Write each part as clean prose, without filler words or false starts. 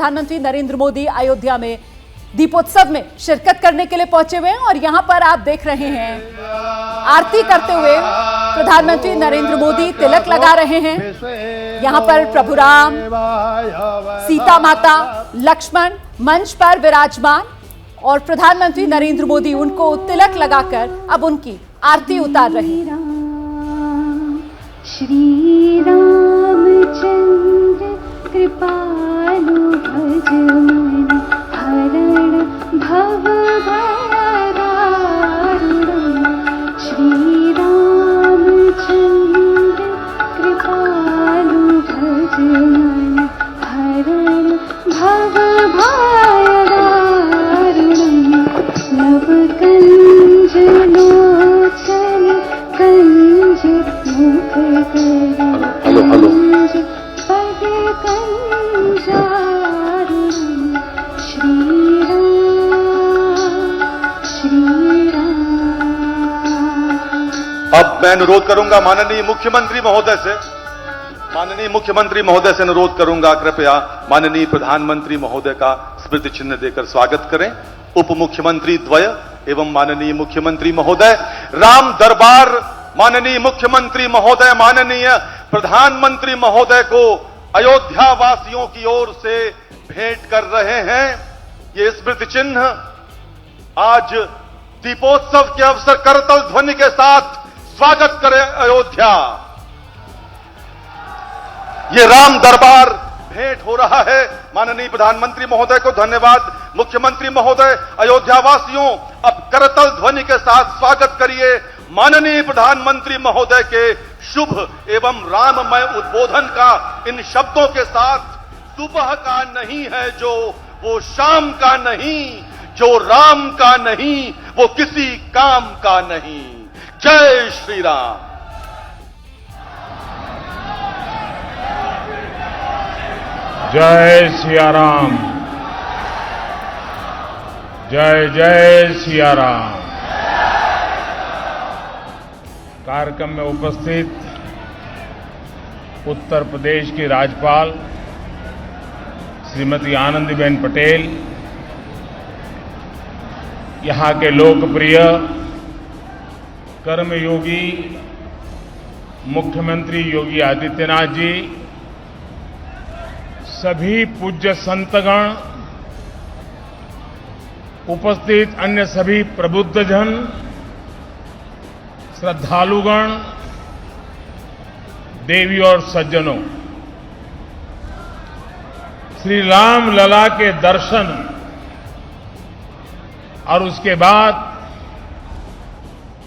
प्रधानमंत्री नरेंद्र मोदी अयोध्या में दीपोत्सव में शिरकत करने के लिए पहुंचे हुए हैं और यहां पर आप देख रहे हैं आरती करते हुए प्रधानमंत्री नरेंद्र मोदी तिलक लगा रहे हैं। यहां पर प्रभु राम, सीता माता, लक्ष्मण मंच पर विराजमान और प्रधानमंत्री नरेंद्र मोदी उनको तिलक लगाकर अब उनकी आरती उतार रहे हैं। श्री रामचंद्र कृपालु भजमन हरण भव भयदारुणं। श्री रामचंद्र कृपालु भजमन हरण भव भयदारुणं। नव कंज लोचन कंज मुख कंज पद कंजारुणं। श्री राम। अब मैं अनुरोध करूंगा माननीय मुख्यमंत्री महोदय से अनुरोध करूंगा, कृपया माननीय प्रधानमंत्री महोदय का स्मृति चिन्ह देकर स्वागत करें। उप मुख्यमंत्री द्वय एवं माननीय मुख्यमंत्री महोदय राम दरबार माननीय मुख्यमंत्री महोदय, माननीय प्रधानमंत्री महोदय को अयोध्या वासियों की ओर से भेंट कर रहे हैं। ये स्मृति चिन्ह आज दीपोत्सव के अवसर करतल ध्वनि के साथ स्वागत करें अयोध्या। ये राम दरबार भेंट हो रहा है। माननीय प्रधानमंत्री महोदय को धन्यवाद। मुख्यमंत्री महोदय, अयोध्या वासियों अब करतल ध्वनि के साथ स्वागत करिए माननीय प्रधानमंत्री महोदय के शुभ एवं राममय उद्बोधन का इन शब्दों के साथ। सुबह का नहीं है जो, वो शाम का नहीं, जो राम का नहीं वो किसी काम का नहीं। जय श्री राम। जय सिया राम। जय जय सिया राम। कार्यक्रम में उपस्थित उत्तर प्रदेश की राज्यपाल श्रीमती आनंदीबेन पटेल, यहां के लोकप्रिय कर्मयोगी मुख्यमंत्री योगी आदित्यनाथ जी, सभी पूज्य संतगण, उपस्थित अन्य सभी प्रबुद्धजन, श्रद्धालुगण, देवी और सज्जनों, श्री राम लला के दर्शन और उसके बाद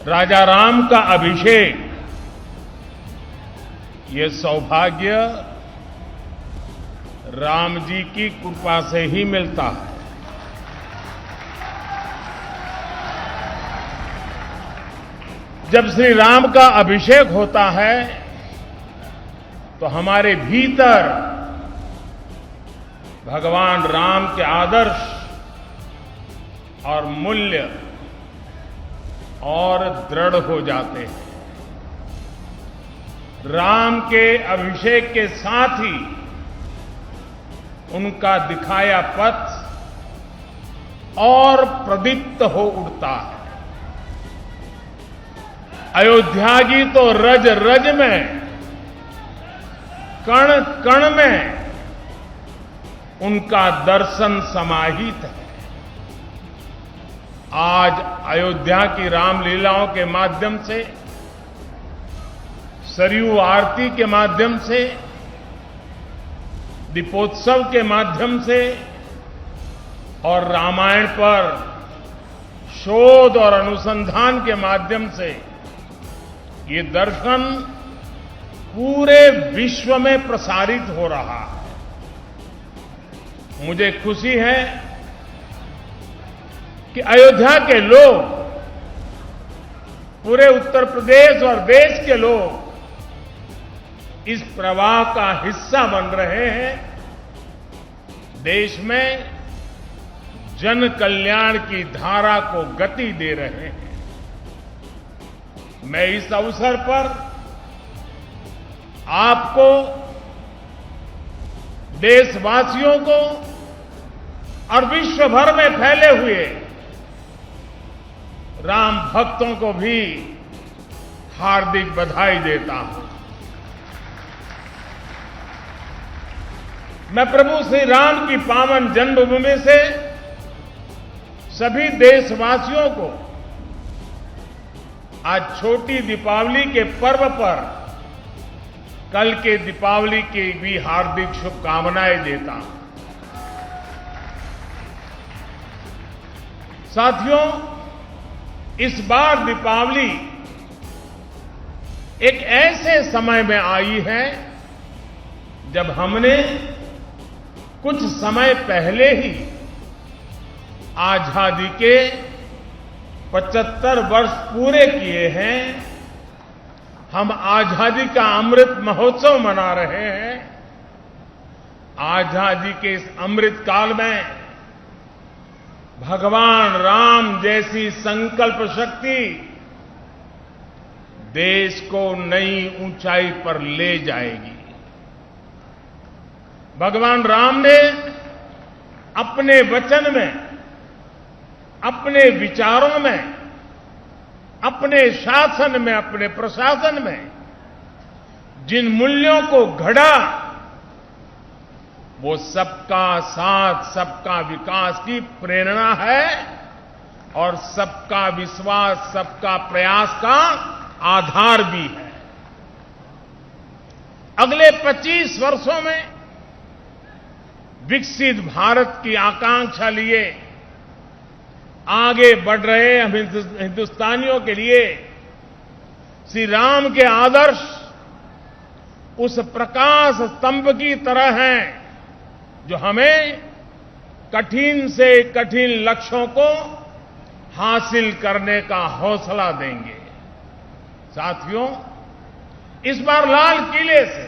राजा राम का अभिषेक, ये सौभाग्य राम जी की कृपा से ही मिलता है। जब श्री राम का अभिषेक होता है तो हमारे भीतर भगवान राम के आदर्श और मूल्य और दृढ़ हो जाते हैं। राम के अभिषेक के साथ ही उनका दिखाया पथ और प्रदीप्त हो उठता है। अयोध्या की तो रज रज में, कण कण में उनका दर्शन समाहित है। आज अयोध्या की रामलीलाओं के माध्यम से, सरयू आरती के माध्यम से, दीपोत्सव के माध्यम से और रामायण पर शोध और अनुसंधान के माध्यम से ये दर्शन पूरे विश्व में प्रसारित हो रहा है। मुझे खुशी है कि अयोध्या के लोग, पूरे उत्तर प्रदेश और देश के लोग इस प्रवाह का हिस्सा बन रहे हैं। देश में जन कल्याण की धारा को गति दे रहे हैं। मैं इस अवसर पर आपको, देशवासियों को और विश्व भर में फैले हुए राम भक्तों को भी हार्दिक बधाई देता हूं। मैं प्रभु श्री राम की पावन जन्मभूमि से सभी देशवासियों को आज छोटी दीपावली के पर्व पर कल के दीपावली की भी हार्दिक शुभकामनाएं देता हूं। साथियों, इस बार दीपावली एक ऐसे समय में आई है जब हमने कुछ समय पहले ही आजादी के 75 वर्ष पूरे किए हैं। हम आजादी का अमृत महोत्सव मना रहे हैं। आजादी के इस अमृत काल में भगवान राम जैसी संकल्प शक्ति देश को नई ऊंचाई पर ले जाएगी। भगवान राम ने अपने वचन में, अपने विचारों में, अपने शासन में, अपने प्रशासन में जिन मूल्यों को घड़ा, वो सबका साथ, सबका विकास की प्रेरणा है और सबका विश्वास, सबका प्रयास का आधार भी है। अगले 25 वर्षों में विकसित भारत की आकांक्षा लिए आगे बढ़ रहे हम हिंदुस्तानियों के लिए श्री राम के आदर्श उस प्रकाश स्तंभ की तरह हैं जो हमें कठिन से कठिन लक्ष्यों को हासिल करने का हौसला देंगे। साथियों, इस बार लाल किले से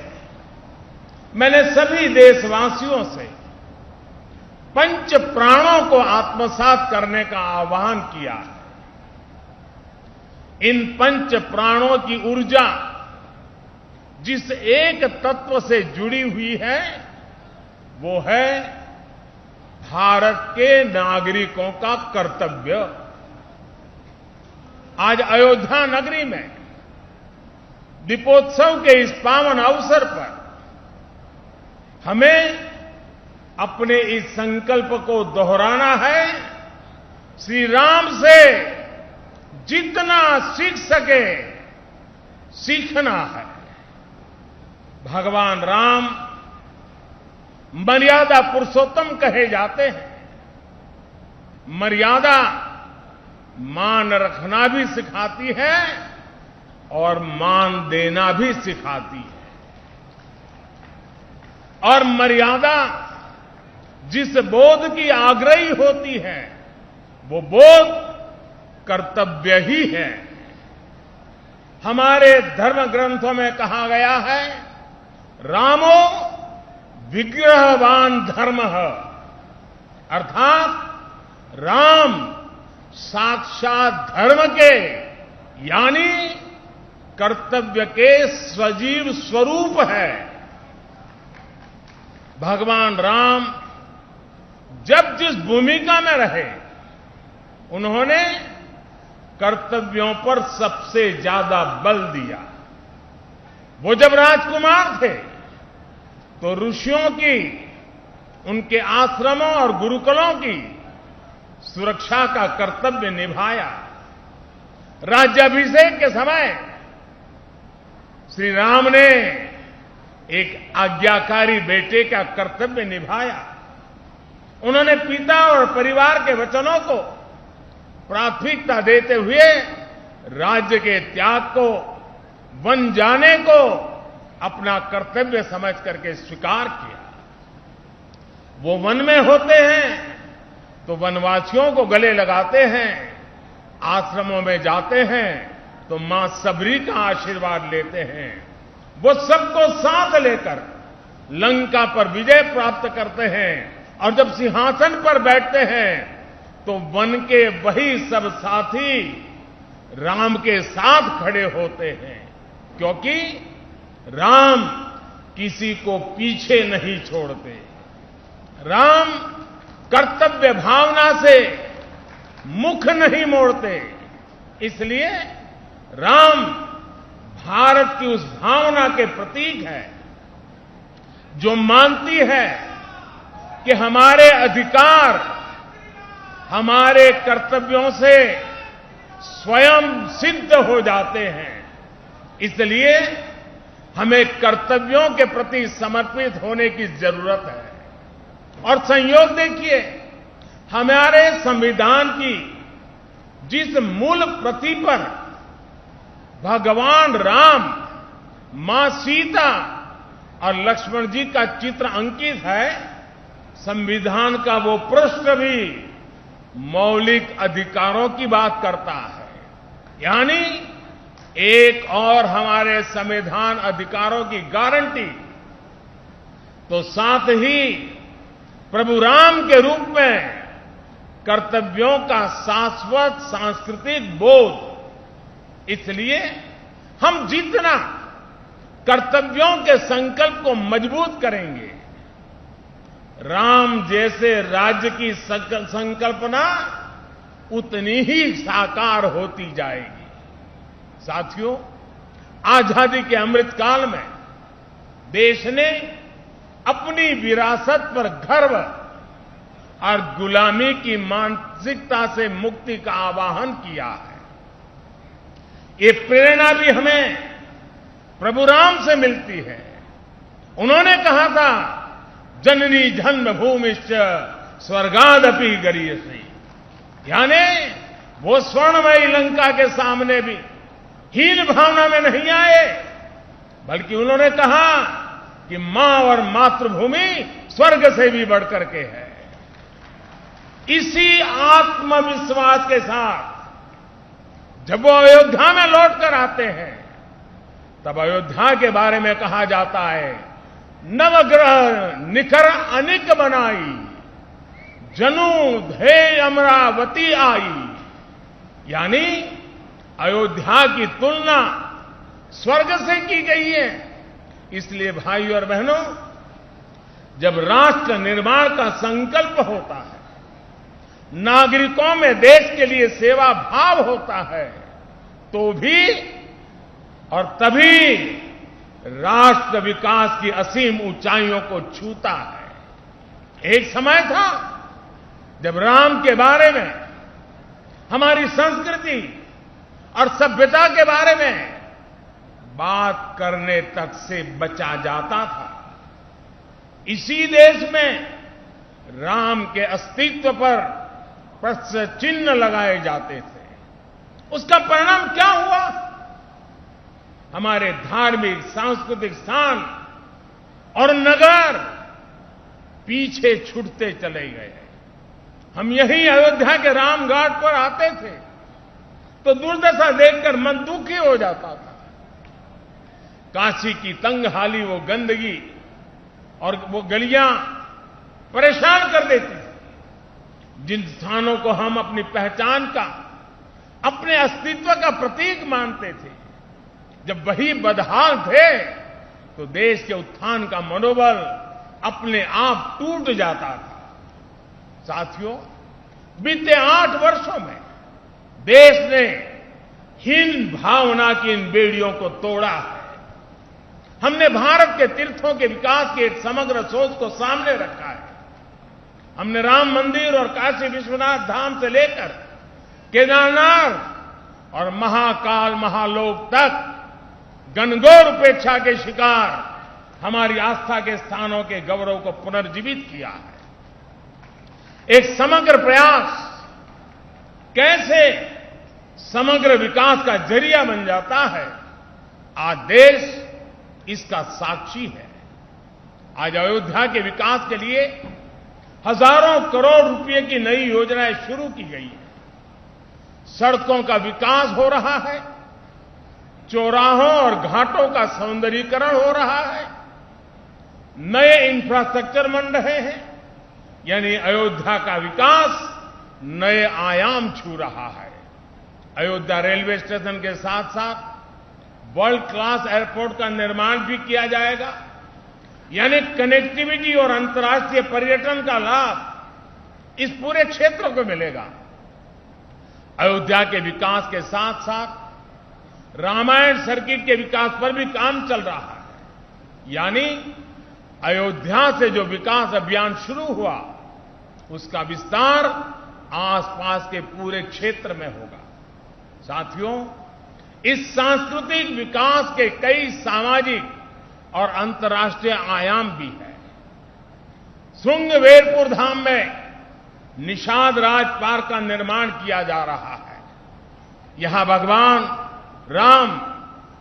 मैंने सभी देशवासियों से पंच प्राणों को आत्मसात करने का आह्वान किया है। इन पंच प्राणों की ऊर्जा जिस एक तत्व से जुड़ी हुई है वो है भारत के नागरिकों का कर्तव्य। आज अयोध्या नगरी में दीपोत्सव के इस पावन अवसर पर हमें अपने इस संकल्प को दोहराना है। श्री राम से जितना सीख सके सीखना है। भगवान राम मर्यादा पुरुषोत्तम कहे जाते हैं। मर्यादा मान रखना भी सिखाती है और मान देना भी सिखाती है। और मर्यादा जिस बोध की आग्रही होती है वो बोध कर्तव्य ही है। हमारे धर्म ग्रंथों में कहा गया है, रामो विग्रहवान धर्मः, अर्थात राम साक्षात धर्म के यानी कर्तव्य के सजीव स्वरूप है। भगवान राम जब जिस भूमिका में रहे उन्होंने कर्तव्यों पर सबसे ज्यादा बल दिया। वो जब राजकुमार थे तो ऋषियों की, उनके आश्रमों और गुरुकुलों की सुरक्षा का कर्तव्य निभाया। राज्याभिषेक के समय श्री राम ने एक आज्ञाकारी बेटे का कर्तव्य निभाया। उन्होंने पिता और परिवार के वचनों को प्राथमिकता देते हुए राज्य के त्याग को, वन जाने को अपना कर्तव्य समझ करके स्वीकार किया। वो वन में होते हैं तो वनवासियों को गले लगाते हैं, आश्रमों में जाते हैं तो मां सबरी का आशीर्वाद लेते हैं। वो सबको साथ लेकर लंका पर विजय प्राप्त करते हैं और जब सिंहासन पर बैठते हैं तो वन के वही सब साथी राम के साथ खड़े होते हैं, क्योंकि राम किसी को पीछे नहीं छोड़ते। राम कर्तव्य भावना से मुख नहीं मोड़ते। इसलिए राम भारत की उस भावना के प्रतीक है जो मानती है कि हमारे अधिकार हमारे कर्तव्यों से स्वयं सिद्ध हो जाते हैं। इसलिए हमें कर्तव्यों के प्रति समर्पित होने की जरूरत है। और संयोग देखिए, हमारे संविधान की जिस मूल प्रति पर भगवान राम, मां सीता और लक्ष्मण जी का चित्र अंकित है, संविधान का वो पृष्ठ भी मौलिक अधिकारों की बात करता है। यानी एक और हमारे संविधान अधिकारों की गारंटी, तो साथ ही प्रभु राम के रूप में कर्तव्यों का शाश्वत सांस्कृतिक बोध। इसलिए हम जितना कर्तव्यों के संकल्प को मजबूत करेंगे, राम जैसे राज्य की संकल्पना उतनी ही साकार होती जाएगी। साथियों, आजादी के अमृत काल में देश ने अपनी विरासत पर गर्व और गुलामी की मानसिकता से मुक्ति का आवाहन किया है। ये प्रेरणा भी हमें प्रभु राम से मिलती है। उन्होंने कहा था, जननी जन्मभूमिश्च स्वर्गादपि गरीयसी। यानी वो स्वर्णमयी लंका के सामने भी हीन भावना में नहीं आए, बल्कि उन्होंने कहा कि मां और मातृभूमि स्वर्ग से भी बढ़कर के है। इसी आत्मविश्वास के साथ जब वो अयोध्या में लौटकर आते हैं, तब अयोध्या के बारे में कहा जाता है, नवग्रह निखर अनिक बनाई, जनु धे अमरावती आई। यानी अयोध्या की तुलना स्वर्ग से की गई है। इसलिए भाइयों और बहनों, जब राष्ट्र निर्माण का संकल्प होता है, नागरिकों में देश के लिए सेवा भाव होता है, तो भी और तभी राष्ट्र विकास की असीम ऊंचाइयों को छूता है। एक समय था जब राम के बारे में, हमारी संस्कृति और सभ्यता के बारे में बात करने तक से बचा जाता था। इसी देश में राम के अस्तित्व पर प्रश्न चिन्ह लगाए जाते थे। उसका परिणाम क्या हुआ? हमारे धार्मिक सांस्कृतिक स्थान और नगर पीछे छूटते चले गए। हम यही अयोध्या के रामघाट पर आते थे तो दुर्दशा देखकर मन दुखी हो जाता था। काशी की तंगहाली, वो गंदगी और वो गलियां परेशान कर देती थी। जिन स्थानों को हम अपनी पहचान का, अपने अस्तित्व का प्रतीक मानते थे, जब वही बदहाल थे तो देश के उत्थान का मनोबल अपने आप टूट जाता था। साथियों, बीते 8 वर्षों में देश ने हीन भावना की इन बेड़ियों को तोड़ा है। हमने भारत के तीर्थों के विकास की एक समग्र सोच को सामने रखा है। हमने राम मंदिर और काशी विश्वनाथ धाम से लेकर केदारनाथ और महाकाल महालोक तक घनघोर उपेक्षा के शिकार हमारी आस्था के स्थानों के गौरव को पुनर्जीवित किया है। एक समग्र प्रयास कैसे समग्र विकास का जरिया बन जाता है, आज देश इसका साक्षी है। आज अयोध्या के विकास के लिए हजारों करोड़ रुपए की नई योजनाएं शुरू की गई हैं। सड़कों का विकास हो रहा है, चौराहों और घाटों का सौंदर्यीकरण हो रहा है, नए इंफ्रास्ट्रक्चर बन रहे हैं। यानी अयोध्या का विकास नए आयाम छू रहा है। अयोध्या रेलवे स्टेशन के साथ साथ वर्ल्ड क्लास एयरपोर्ट का निर्माण भी किया जाएगा। यानी कनेक्टिविटी और अंतर्राष्ट्रीय पर्यटन का लाभ इस पूरे क्षेत्र को मिलेगा। अयोध्या के विकास के साथ साथ रामायण सर्किट के विकास पर भी काम चल रहा है। यानी अयोध्या से जो विकास अभियान शुरू हुआ उसका विस्तार आसपास के पूरे क्षेत्र में होगा। साथियों, इस सांस्कृतिक विकास के कई सामाजिक और अंतर्राष्ट्रीय आयाम भी हैं। श्रृंगवेरपुर धाम में निषाद राज पार्क का निर्माण किया जा रहा है। यहां भगवान राम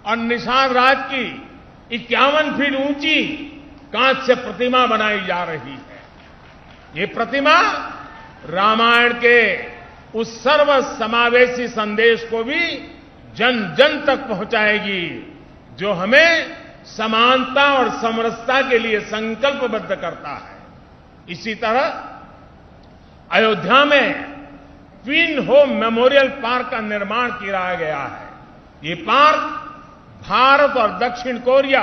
और निषाद राज की 51 फीट ऊंची कांच से प्रतिमा बनाई जा रही है। ये प्रतिमा रामायण के उस सर्व समावेशी संदेश को भी जन जन तक पहुंचाएगी जो हमें समानता और समरसता के लिए संकल्पबद्ध करता है। इसी तरह अयोध्या में ट्विन होम मेमोरियल पार्क का निर्माण किया गया है। ये पार्क भारत और दक्षिण कोरिया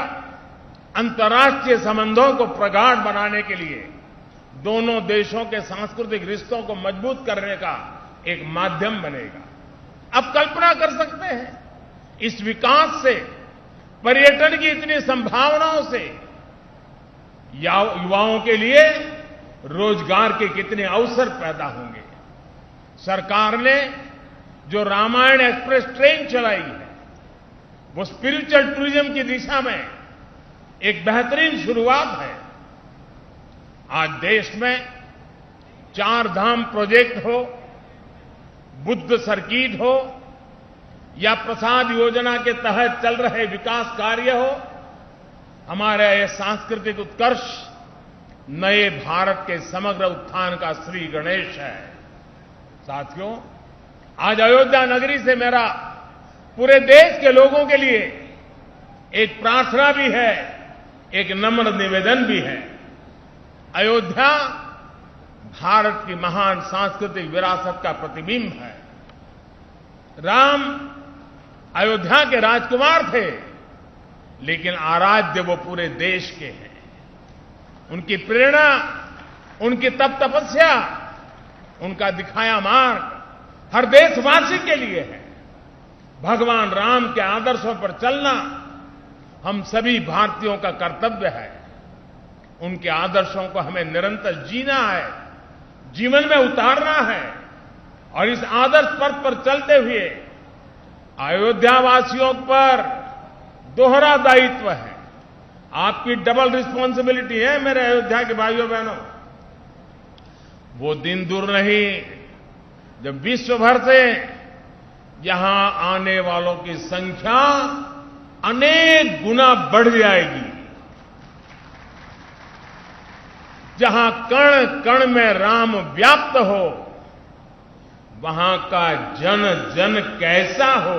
अंतर्राष्ट्रीय संबंधों को प्रगाढ़ बनाने के लिए दोनों देशों के सांस्कृतिक रिश्तों को मजबूत करने का एक माध्यम बनेगा। अब कल्पना कर सकते हैं इस विकास से, पर्यटन की इतनी संभावनाओं से युवाओं के लिए रोजगार के कितने अवसर पैदा होंगे। सरकार ने जो रामायण एक्सप्रेस ट्रेन चलाई है वो स्पिरिचुअल टूरिज्म की दिशा में एक बेहतरीन शुरुआत है। आज देश में 4 धाम प्रोजेक्ट हो, बुद्ध सर्किट हो या प्रसाद योजना के तहत चल रहे विकास कार्य हो, हमारा यह सांस्कृतिक उत्कर्ष नए भारत के समग्र उत्थान का श्री गणेश है। साथियों, आज अयोध्या नगरी से मेरा पूरे देश के लोगों के लिए एक प्रार्थना भी है, एक नम्र निवेदन भी है। अयोध्या भारत की महान सांस्कृतिक विरासत का प्रतिबिंब है। राम अयोध्या के राजकुमार थे, लेकिन आराध्य वो पूरे देश के हैं। उनकी प्रेरणा, उनकी तप तपस्या, उनका दिखाया मार्ग हर देशवासी के लिए है। भगवान राम के आदर्शों पर चलना हम सभी भारतीयों का कर्तव्य है। उनके आदर्शों को हमें निरंतर जीना है, जीवन में उतारना है और इस आदर्श पथ पर चलते हुए अयोध्या वासियों पर दोहरा दायित्व है। आपकी डबल रिस्पॉन्सिबिलिटी है मेरे अयोध्या के भाइयों बहनों। वो दिन दूर नहीं जब विश्व भर से यहां आने वालों की संख्या अनेक गुना बढ़ जाएगी। जहां कण कण में राम व्याप्त हो, वहां का जन जन कैसा हो,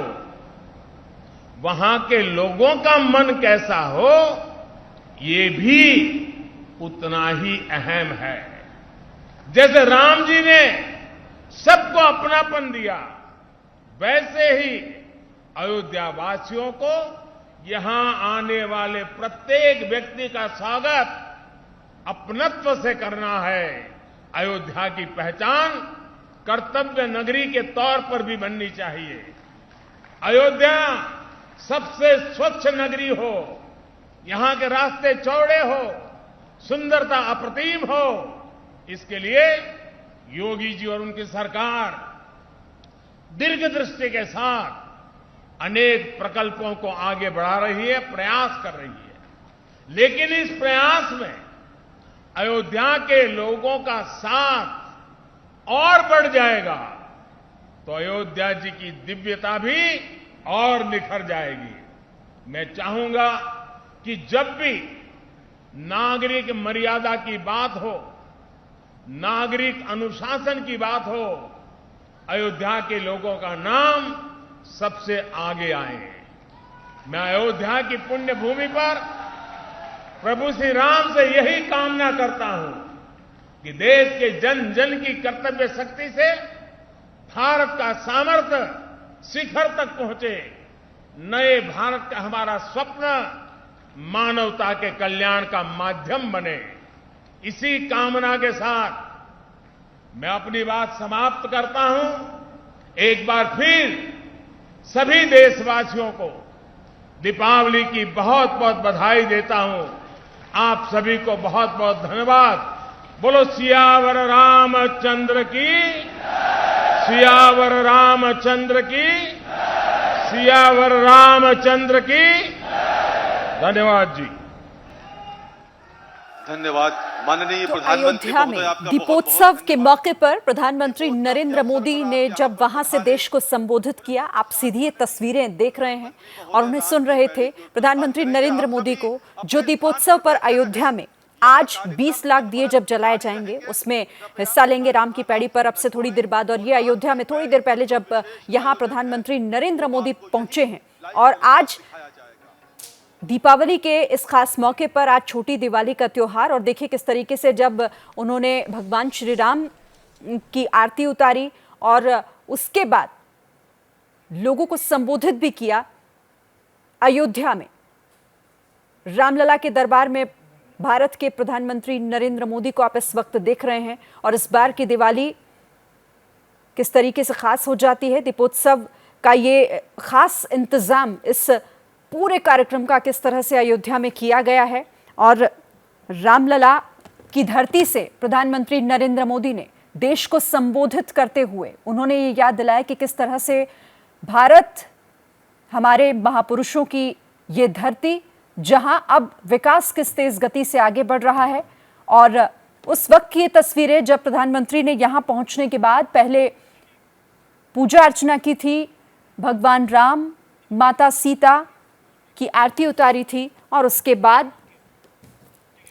वहां के लोगों का मन कैसा हो, ये भी उतना ही अहम है। जैसे राम जी ने सबको अपनापन दिया, वैसे ही अयोध्या वासियों को यहां आने वाले प्रत्येक व्यक्ति का स्वागत अपनत्व से करना है। अयोध्या की पहचान कर्तव्य नगरी के तौर पर भी बननी चाहिए। अयोध्या सबसे स्वच्छ नगरी हो, यहां के रास्ते चौड़े हो, सुंदरता अप्रतिम हो, इसके लिए योगी जी और उनकी सरकार दीर्घ दृष्टि के साथ अनेक प्रकल्पों को आगे बढ़ा रही है, प्रयास कर रही है। लेकिन इस प्रयास में अयोध्या के लोगों का साथ और बढ़ जाएगा तो अयोध्या जी की दिव्यता भी और निखर जाएगी। मैं चाहूंगा कि जब भी नागरिक मर्यादा की बात हो, नागरिक अनुशासन की बात हो, अयोध्या के लोगों का नाम सबसे आगे आए। मैं अयोध्या की पुण्य भूमि पर प्रभु श्री राम से यही कामना करता हूं कि देश के जन जन की कर्तव्य शक्ति से भारत का सामर्थ्य शिखर तक पहुंचे। नए भारत का हमारा स्वप्न मानवता के कल्याण का माध्यम बने। इसी कामना के साथ मैं अपनी बात समाप्त करता हूं। एक बार फिर सभी देशवासियों को दीपावली की बहुत बहुत बधाई देता हूं। आप सभी को बहुत बहुत धन्यवाद। बोलो सियावर रामचंद्र की, सियावर रामचंद्र की, सियावर रामचंद्र की। धन्यवाद जी। धन्यवाद माननीय तो प्रधानमंत्री अयोध्या महोदय, में आपका दीपोत्सव के मौके पर प्रधानमंत्री नरेंद्र मोदी ने जब वहां से देश को संबोधित किया, आप सीधी ये तस्वीरें देख रहे हैं और उन्हें सुन रहे थे। प्रधानमंत्री नरेंद्र मोदी को जो दीपोत्सव पर अयोध्या में आज 20 लाख दिए जब जलाए जाएंगे, उसमें हिस्सा लेंगे राम की पैड़ी पर अब से थोड़ी देर बाद। और ये अयोध्या में थोड़ी देर पहले जब यहाँ प्रधानमंत्री नरेंद्र मोदी पहुंचे हैं और आज दीपावली के इस खास मौके पर आज छोटी दिवाली का त्योहार, और देखिए किस तरीके से जब उन्होंने भगवान श्री राम की आरती उतारी और उसके बाद लोगों को संबोधित भी किया। अयोध्या में रामलला के दरबार में भारत के प्रधानमंत्री नरेंद्र मोदी को आप इस वक्त देख रहे हैं और इस बार की दिवाली किस तरीके से खास हो जाती है। दीपोत्सव का ये खास इंतजाम इस पूरे कार्यक्रम का किस तरह से अयोध्या में किया गया है और रामलला की धरती से प्रधानमंत्री नरेंद्र मोदी ने देश को संबोधित करते हुए उन्होंने ये याद दिलाया कि किस तरह से भारत हमारे महापुरुषों की ये धरती, जहां अब विकास किस तेज गति से आगे बढ़ रहा है। और उस वक्त की ये तस्वीरें जब प्रधानमंत्री ने यहां पहुंचने के बाद पहले पूजा अर्चना की थी, भगवान राम, माता सीता की आरती उतारी थी और उसके बाद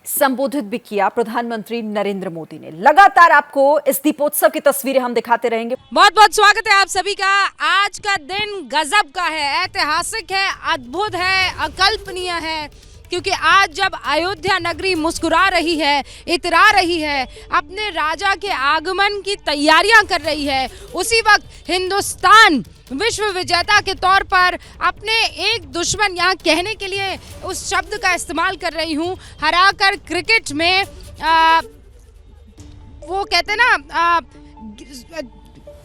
संबोधित भी किया प्रधानमंत्री नरेंद्र मोदी ने। लगातार आपको इस दीपोत्सव की तस्वीरें हम दिखाते रहेंगे। बहुत बहुत स्वागत है आप सभी का। आज का दिन गजब का है, ऐतिहासिक है, अद्भुत है, अकल्पनीय है, क्योंकि आज जब अयोध्या नगरी मुस्कुरा रही है, इतरा रही है, अपने राजा के आगमन की तैयारियां कर रही है, उसी वक्त हिंदुस्तान विश्व विजेता के तौर पर अपने एक दुश्मन, यहाँ कहने के लिए उस शब्द का इस्तेमाल कर रही हूँ, हराकर क्रिकेट में वो कहते ना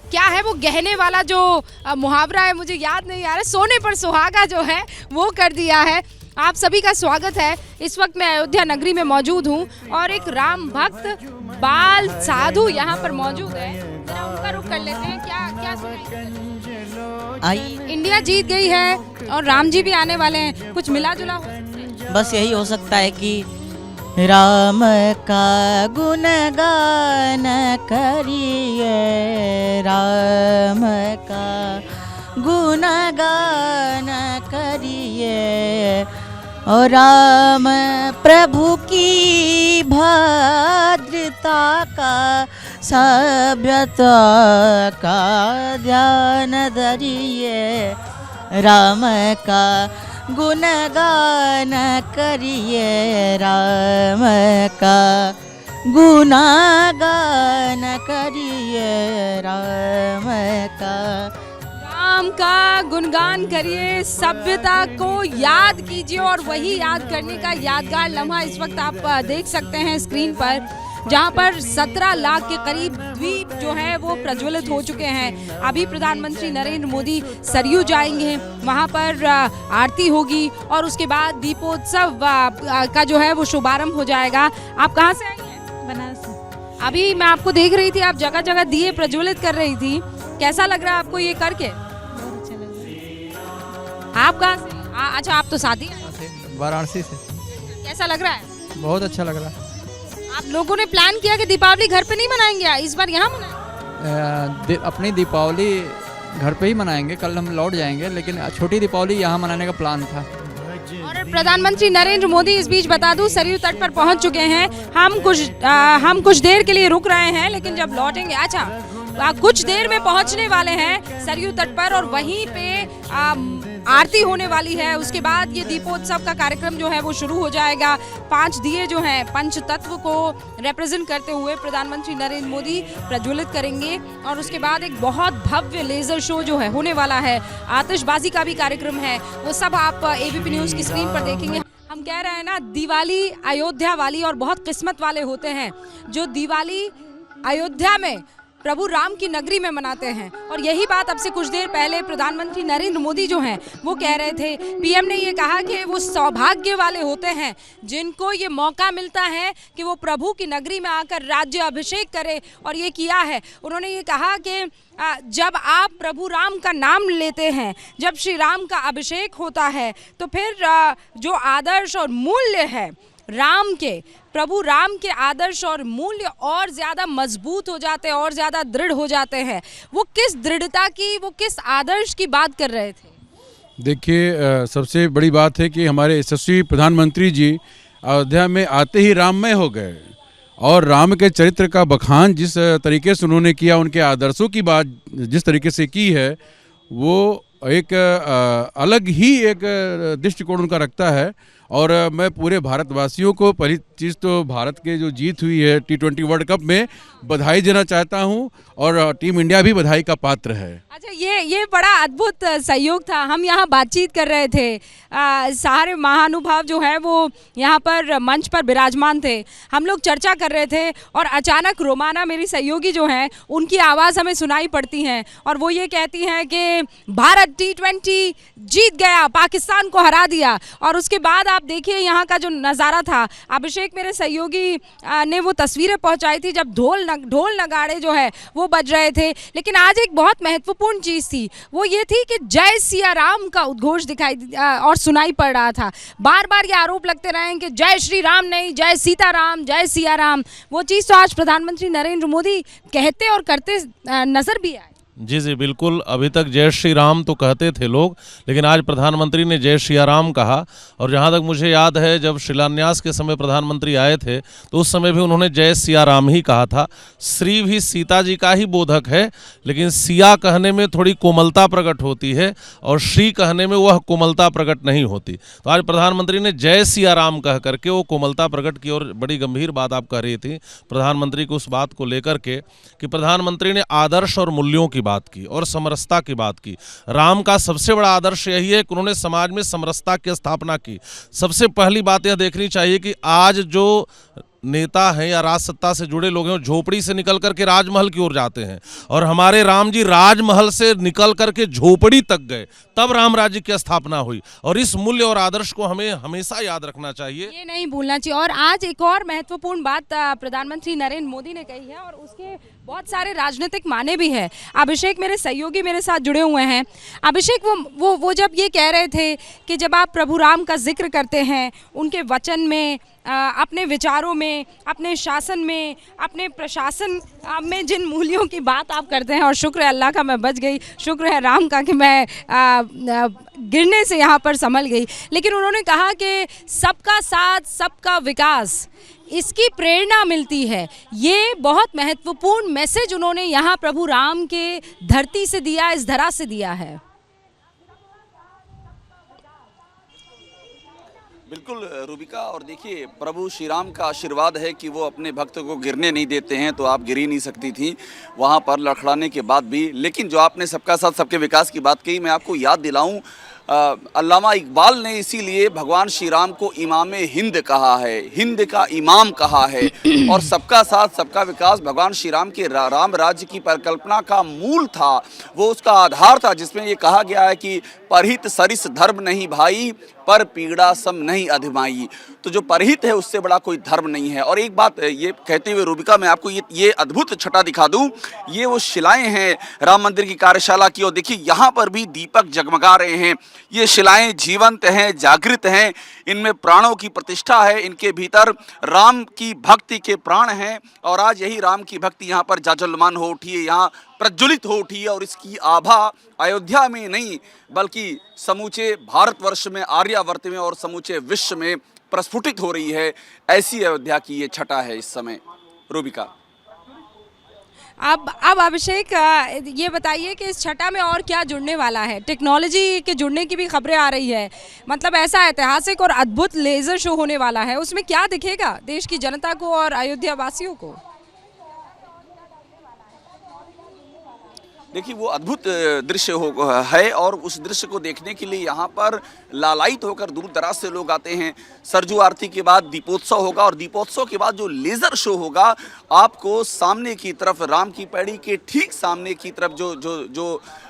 क्या है वो गहने वाला जो मुहावरा है, मुझे याद नहीं आ रहा, सोने पर सुहागा जो है वो कर दिया है। आप सभी का स्वागत है। इस वक्त मैं अयोध्या नगरी में मौजूद हूँ और एक राम भक्त बाल साधु यहाँ पर मौजूद है। जरा उनका रुख कर लेते हैं। क्या सुनाई? इंडिया जीत गई है और राम जी भी आने वाले हैं, कुछ मिला जुला हो सकता है? बस यही हो सकता है कि राम का गुणगान करिए, राम का गुणगान करिए और राम प्रभु की भद्रता का, सभ्यता का ध्यान धरिए, राम का गुणगान करिए, राम का गुणगान करिए, राम का गुणगान करिए, सभ्यता को याद कीजिए। और वही याद करने का यादगार लम्हा इस वक्त आप देख सकते हैं स्क्रीन पर, जहां पर 17 लाख के करीब द्वीप जो है वो प्रज्वलित हो चुके हैं। अभी प्रधानमंत्री नरेंद्र मोदी सरयू जाएंगे, वहां पर आरती होगी और उसके बाद दीपोत्सव का जो है वो शुभारंभ हो जाएगा। आप कहाँ से आई हैं? बनारस। अभी मैं आपको देख रही थी, आप जगह जगह दिए प्रज्वलित कर रही थी, कैसा लग रहा है आपको ये करके? आप कहाँ से? अच्छा, आप तो शादी वाराणसी से। कैसा लग रहा है? बहुत अच्छा लग रहा है। आप लोगों ने प्लान किया कि दीपावली घर पे नहीं मनाएंगे, इस बार यहाँ मनाएंगे? अपनी दीपावली घर पे ही मनाएंगे, कल हम लौट जाएंगे, लेकिन छोटी दीपावली यहाँ मनाने का प्लान था। और प्रधानमंत्री नरेंद्र मोदी, इस बीच बता दूं, सरयू तट पर पहुंच चुके हैं। हम कुछ देर के लिए रुक रहे हैं, लेकिन जब लौटेंगे, अच्छा कुछ देर में पहुंचने वाले हैं सरयू तट पर और वहीं पे आरती होने वाली है। उसके बाद ये दीपोत्सव का कार्यक्रम जो है वो शुरू हो जाएगा। 5 दिए जो हैं पंच तत्व को रिप्रेजेंट करते हुए प्रधानमंत्री नरेंद्र मोदी प्रज्वलित करेंगे और उसके बाद एक बहुत भव्य लेजर शो जो है होने वाला है, आतिशबाजी का भी कार्यक्रम है, वो सब आप एबीपी न्यूज़ की स्क्रीन पर देखेंगे। हम कह रहे हैं ना, दिवाली अयोध्या वाली और बहुत किस्मत वाले होते हैं जो दिवाली अयोध्या में प्रभु राम की नगरी में मनाते हैं। और यही बात अब से कुछ देर पहले प्रधानमंत्री नरेंद्र मोदी जो हैं वो कह रहे थे। पीएम ने ये कहा कि वो सौभाग्य वाले होते हैं जिनको ये मौका मिलता है कि वो प्रभु की नगरी में आकर राज्य अभिषेक करे, और ये किया है। उन्होंने ये कहा कि जब आप प्रभु राम का नाम लेते हैं, जब श्री राम का अभिषेक होता है, तो फिर जो आदर्श और मूल्य है राम के, प्रभु राम के आदर्श और मूल्य और ज़्यादा मजबूत हो जाते हैं, और ज़्यादा दृढ़ हो जाते हैं। वो किस दृढ़ता की, वो किस आदर्श की बात कर रहे थे? देखिए, सबसे बड़ी बात है कि हमारे यशस्वी प्रधानमंत्री जी अयोध्या में आते ही राममय हो गए, और राम के चरित्र का बखान जिस तरीके से उन्होंने किया, उनके आदर्शों की बात जिस तरीके से की है, वो एक अलग ही एक दृष्टिकोण उनका रखता है। और मैं पूरे भारतवासियों को पहली चीज़ तो भारत के जो जीत हुई है T20 वर्ल्ड कप में बधाई देना चाहता हूं, और टीम इंडिया भी बधाई का पात्र है। अच्छा, ये बड़ा अद्भुत सहयोग था। हम यहाँ बातचीत कर रहे थे, सारे महानुभाव जो है वो यहाँ पर मंच पर विराजमान थे, हम लोग चर्चा कर रहे थे, और अचानक रोमाना मेरी सहयोगी जो हैं उनकी आवाज़ हमें सुनाई पड़ती हैं, और वो ये कहती हैं कि भारत T20 जीत गया, पाकिस्तान को हरा दिया। और उसके बाद आप देखिए यहाँ का जो नज़ारा था, अभिषेक मेरे सहयोगी ने वो तस्वीरें पहुँचाई थी जब ढोल नगाड़े जो है वो बज रहे थे। लेकिन आज एक बहुत महत्वपूर्ण चीज़ थी, वो ये थी कि जय सिया राम का उद्घोष दिखाई और सुनाई पड़ रहा था। बार बार ये आरोप लगते रहे कि जय श्री राम नहीं, जय सीताराम, जय सिया राम। वो चीज़ तो आज प्रधानमंत्री नरेंद्र मोदी कहते और करते नजर भी आए। जी जी बिल्कुल, अभी तक जय श्री राम तो कहते थे लोग, लेकिन आज प्रधानमंत्री ने जय सिया राम कहा। और जहाँ तक मुझे याद है, जब शिलान्यास के समय प्रधानमंत्री आए थे तो उस समय भी उन्होंने जय सिया राम ही कहा था। श्री भी सीता जी का ही बोधक है, लेकिन सिया कहने में थोड़ी कोमलता प्रकट होती है और श्री कहने में वह कोमलता प्रकट नहीं होती। तो आज प्रधानमंत्री ने जय सिया राम कह करके वो कोमलता प्रकट की। और बड़ी गंभीर बात आप कह रही थी प्रधानमंत्री को उस बात को लेकर के कि प्रधानमंत्री ने आदर्श और मूल्यों की बात की और समरसता की बात की। राम का सबसे बड़ा आदर्श यही है कि उन्होंने समाज में समरसता की स्थापना की। सबसे पहली बात यह देखनी चाहिए कि आज जो नेता हैं या राज सत्ता से जुड़े लोग हैं, झोपड़ी से निकल करके राजमहल की ओर जाते हैं, और हमारे राम जी राजमहल से निकल करके झोपड़ी तक गए, तब राम राज्य की स्थापना हुई। और इस मूल्य और आदर्श को हमें हमेशा याद रखना चाहिए, ये नहीं भूलना चाहिए। और आज एक और महत्वपूर्ण बात प्रधानमंत्री नरेंद्र मोदी ने कही है, और उसके बहुत सारे राजनीतिक माने भी है। अभिषेक मेरे सहयोगी मेरे साथ जुड़े हुए हैं। अभिषेक, वो जब ये कह रहे थे कि जब आप प्रभु राम का जिक्र करते हैं, उनके वचन में, अपने विचारों में, अपने शासन में, अपने प्रशासन में जिन मूल्यों की बात आप करते हैं, और शुक्र है अल्लाह का मैं बच गई, शुक्र है राम का कि मैं गिरने से यहाँ पर संभल गई। लेकिन उन्होंने कहा कि सबका साथ सबका विकास, इसकी प्रेरणा मिलती है। ये बहुत महत्वपूर्ण मैसेज उन्होंने यहाँ प्रभु राम के धरती से दिया, इस धरा से दिया है। बिल्कुल रूबिका, और देखिए प्रभु श्री राम का आशीर्वाद है कि वो अपने भक्त को गिरने नहीं देते हैं, तो आप गिर ही नहीं सकती थी वहाँ पर लड़खड़ाने के बाद भी। लेकिन जो आपने सबका साथ सबके विकास की बात कही, मैं आपको याद दिलाऊं, अल्लामा इकबाल ने इसीलिए भगवान श्री राम को इमाम हिंद कहा है, हिंद का इमाम कहा है। और सबका साथ सबका विकास भगवान श्री राम के राम राज्य की परिकल्पना का मूल था, वो उसका आधार था, जिसमें ये कहा गया है कि परहित सरिस धर्म नहीं भाई, पर पीड़ा सम नहीं अधिमाई। तो जो परहित है उससे बड़ा कोई धर्म नहीं है। और एक बात ये कहते हुए रूबिका, मैं आपको ये अद्भुत छटा दिखा दूं। ये वो शिलाएं हैं राम मंदिर की कार्यशाला की, और देखिए यहाँ पर भी दीपक जगमगा रहे हैं। ये शिलाएं जीवंत हैं, जागृत हैं, इनमें प्राणों की प्रतिष्ठा है, इनके भीतर राम की भक्ति के प्राण हैं। और आज यही राम की भक्ति यहाँ पर जाजलमान हो उठी है, यहाँ प्रज्वलित हो उठी है। और इसकी आभा अयोध्या में नहीं बल्कि समूचे भारतवर्ष में, आर्यावर्त में और समूचे विश्व में प्रस्फुटित हो रही है। ऐसी अयोध्या की ये छटा है इस समय। रूबिका, अब अभिषेक ये बताइए कि इस छटा में और क्या जुड़ने वाला है? टेक्नोलॉजी के जुड़ने की भी खबरें आ रही है, मतलब ऐसा ऐतिहासिक और अद्भुत लेजर शो होने वाला है, उसमें क्या दिखेगा देश की जनता को और अयोध्या वासियों को? देखिए वो अद्भुत दृश्य है और उस दृश्य को देखने के लिए यहाँ पर लालायित होकर दूर दराज से लोग आते हैं। सरजू आरती के बाद दीपोत्सव होगा और दीपोत्सव के बाद जो लेज़र शो होगा, आपको सामने की तरफ राम की पैड़ी के ठीक सामने की तरफ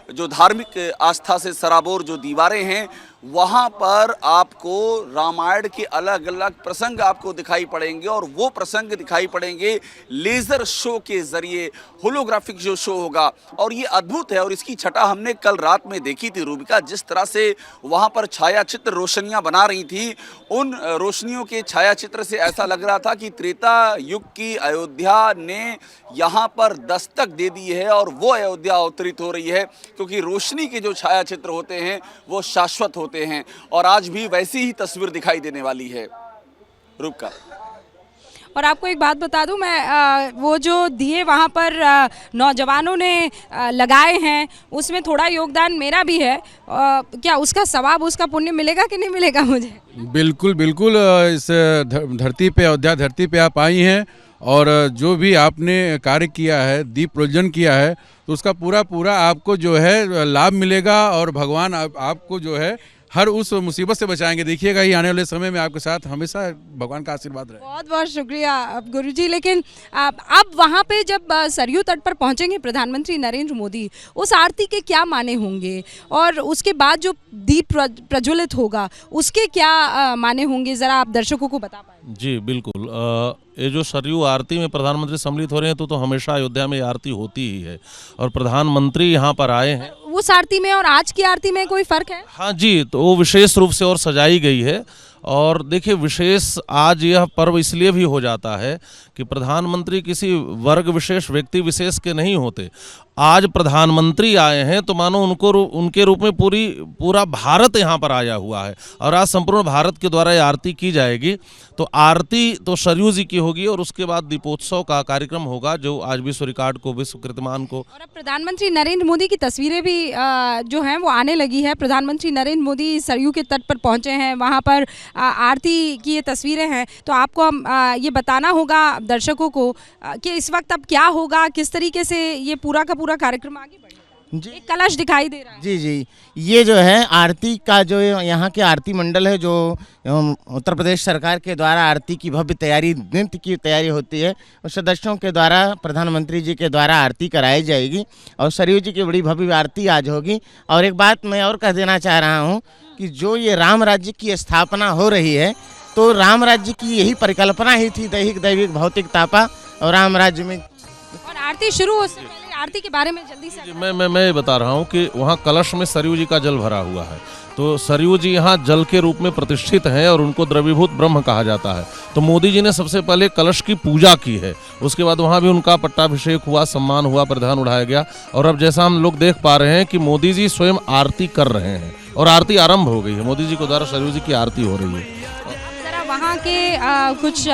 जो धार्मिक आस्था से सराबोर जो दीवारें हैं, वहाँ पर आपको रामायण के अलग अलग प्रसंग आपको दिखाई पड़ेंगे और वो प्रसंग दिखाई पड़ेंगे लेज़र शो के ज़रिए। होलोग्राफिक जो शो होगा और ये अद्भुत है और इसकी छटा हमने कल रात में देखी थी रूबिका। जिस तरह से वहाँ पर छायाचित्र रोशनियाँ बना रही थी, उन रोशनियों के छायाचित्र से ऐसा लग रहा था कि त्रेता युग की अयोध्या ने यहाँ पर दस्तक दे दी है और वो अयोध्या अवतरित हो रही है, क्योंकि रोशनी के जो छायाचित्र होते हैं वो शाश्वत होते हैं और आज भी वैसी ही तस्वीर दिखाई देने वाली है। रूबिका, और आपको एक बात बता दूं, मैं वो जो दिए वहाँ पर नौजवानों ने लगाए हैं, उसमें थोड़ा योगदान मेरा भी है। क्या उसका सवाब, उसका पुण्य मिलेगा कि नहीं मिलेगा मुझे? बिल्कुल बिल्कुल। इस धरती पे, अयोध्या धरती पे आप आई हैं और जो भी आपने कार्य किया है, दीप प्रज्वलन किया है, तो उसका पूरा आपको जो है लाभ मिलेगा और भगवान आपको जो है हर उस मुसीबत से बचाएंगे। देखिएगा ये आने वाले समय में आपके साथ हमेशा भगवान का आशीर्वाद रहे। बहुत बहुत शुक्रिया गुरुजी। लेकिन अब वहाँ पे जब सरयू तट पर पहुँचेंगे प्रधानमंत्री नरेंद्र मोदी, उस आरती के क्या माने होंगे और उसके बाद जो दीप प्रज्वलित होगा उसके क्या माने होंगे, ज़रा आप दर्शकों को बता पाएं? जी बिल्कुल। ये जो सरयू आरती में प्रधानमंत्री सम्मिलित हो रहे हैं तो हमेशा अयोध्या में आरती होती ही है और प्रधानमंत्री यहाँ पर आए हैं। उस आरती में और आज की आरती में कोई फर्क है? हाँ जी, तो वो विशेष रूप से और सजाई गई है। और देखिए, विशेष आज यह पर्व इसलिए भी हो जाता है कि प्रधानमंत्री किसी वर्ग विशेष, व्यक्ति विशेष के नहीं होते। आज प्रधानमंत्री आए हैं तो मानो उनके रूप में पूरा भारत यहाँ पर आया हुआ है और आज संपूर्ण भारत के द्वारा ये आरती की जाएगी। तो आरती तो सरयू जी की होगी और उसके बाद दीपोत्सव का कार्यक्रम होगा जो आज विश्व रिकॉर्ड को, विश्व कीर्तिमान को। और अब प्रधानमंत्री नरेंद्र मोदी की तस्वीरें भी जो हैं वो आने लगी है। प्रधानमंत्री नरेंद्र मोदी सरयू के तट पर पहुँचे हैं, वहाँ पर आरती की ये तस्वीरें हैं। तो आपको हम ये बताना होगा दर्शकों को कि इस वक्त अब क्या होगा, किस तरीके से ये पूरा का पूरा कार्यक्रम आगे बढ़ेगा। जी, एक कलश दिखाई दे रहा है। जी, ये जो है आरती का जो यहाँ के आरती मंडल है, जो उत्तर प्रदेश सरकार के द्वारा आरती की भव्य तैयारी, नृत्य की तैयारी होती है, उस सदस्यों के द्वारा प्रधानमंत्री जी के द्वारा आरती कराई जाएगी और सरयू जी की बड़ी भव्य आरती आज होगी। और एक बात मैं और कह देना चाह रहा हूँ कि जो ये राम राज्य की स्थापना हो रही है, तो राम राज्य की यही परिकल्पना ही थी, दैहिक दैविक भौतिक तापा और राम राज्य में। और आरती शुरू हो से पहले आरती के बारे में जल्दी से मैं बता रहा हूँ कि वहाँ कलश में सरयू जी का जल भरा हुआ है। तो सरयू जी यहाँ जल के रूप में प्रतिष्ठित हैं और उनको द्रवीभूत ब्रह्म कहा जाता है। तो मोदी जी ने सबसे पहले कलश की पूजा की है, उसके बाद वहाँ भी उनका पट्टाभिषेक हुआ, सम्मान हुआ, परिधान उठाया गया। और अब जैसा हम लोग देख पा रहे हैं कि मोदी जी स्वयं आरती कर रहे हैं और आरती आरंभ हो गई है। मोदी जी के द्वारा सरयू जी की आरती हो रही है। जरा वहाँ के कुछ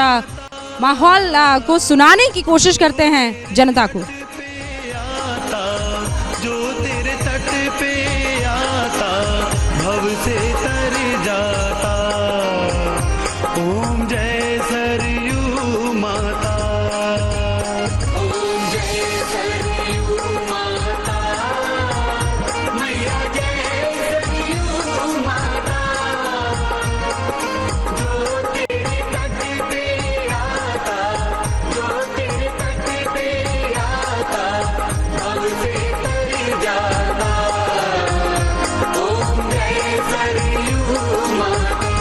माहौल को सुनाने की कोशिश करते हैं जनता को। जो तेरे तट पे आता, भव से तर जाता, ओम जय सरयू माता, ओम जय सरयू माता, मैया जय सरयू माता, जो तेरे तट पे आता, जो तेरे तट पे आता, भव से तर जाता, ओम जय सरयू माता।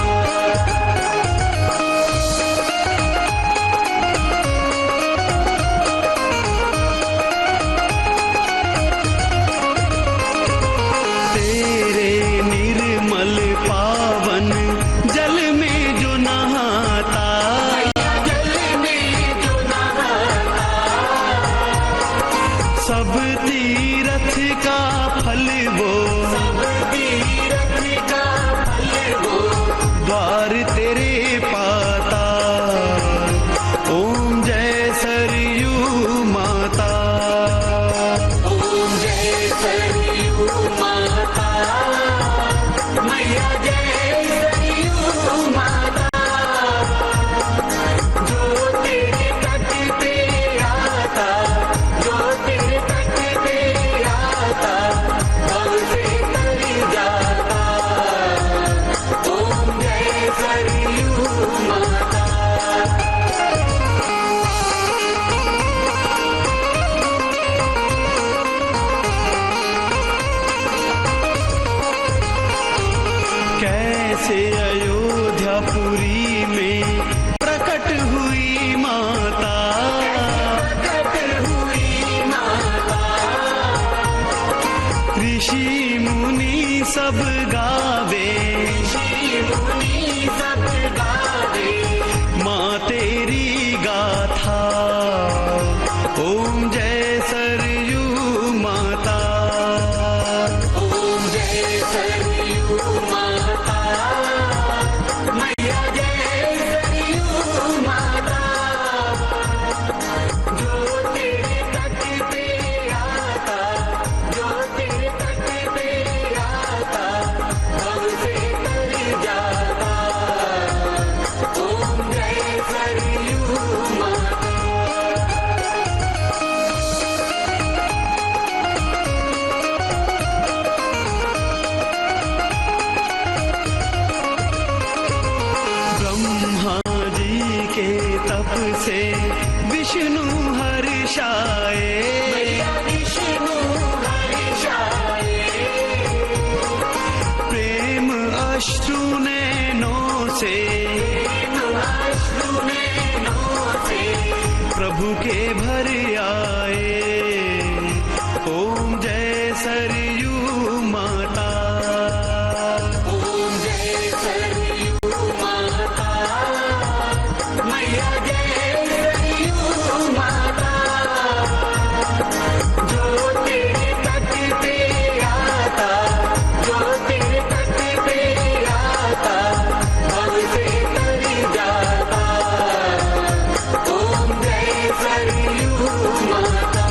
तेरे निर्मल पावन जल में जो नहाता, जल में जो नहाता, सब तीरथ का फल वो, सब तीरथ का फल वो, द्वार तेरे पाता, ओम जय सरयू माता, ओम जय सरयू माता, मैया जय सरयू माता, जो तेरे तट पे आता, जो तेरे तट पे आता, से अयोध्यापुरी में प्रकट हुई माता, ऋषि मुनि सब गावे, माँ तेरी गाथा। ओम जय सरयू माता, ओम जय सरयू माता, मैया जय सरयू माता। जो तेरे तट पे आता, जो तेरे तट पे आता, भव से तर जाता। ओम जय सरयू माता। ब्रह्मा जी के तप से विष्णु हर्षाए, विष्णु हर्षाए। प्रेम अश्रु नैनों से, अश्रु नैनों से प्रभु के भर आए। ओम जय सरयू माता, ओम जय सरयू माता, मैया जय सरयू माता। जो तेरे तट पे आता, जो तेरे तट पे आता, भव से तर जाता। ओम जय सरयू माता।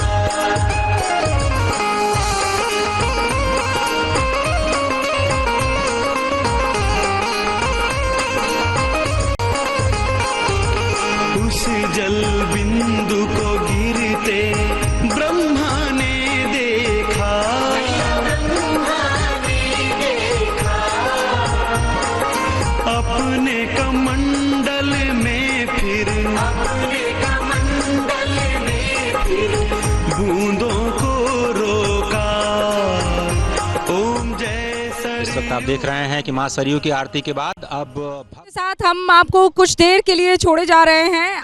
उस जल बिंदु को गिरते ब्रह्मा ने देखा, अपने कमंडल में फिर, अपने कमंडल में फिर बूंदों को रोका। ओम जय सरयू। इस वक्त आप देख रहे हैं कि मां सरयू की आरती के बाद अब के साथ हम आपको कुछ देर के लिए छोड़े जा रहे हैं।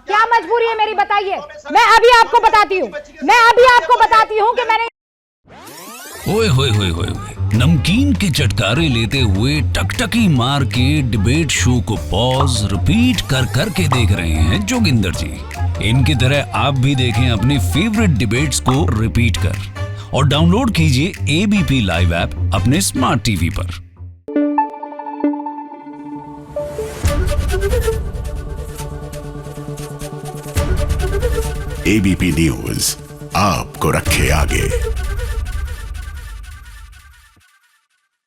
क्या मजबूरी है मेरी, बताइए। मैं अभी आपको बताती हूँ, मैं अभी आपको बताती हूँ कि मैंने ओए होए होए होए, नमकीन के चटकारे लेते हुए टकटकी मार के डिबेट शो को पॉज रिपीट कर कर के देख रहे हैं जोगिंदर जी। इनकी तरह आप भी देखें अपनी फेवरेट डिबेट्स को रिपीट कर, और डाउनलोड कीजिए एबीपी लाइव ऐप अपने स्मार्ट टीवी पर। एबीपी न्यूज आपको रखे आगे।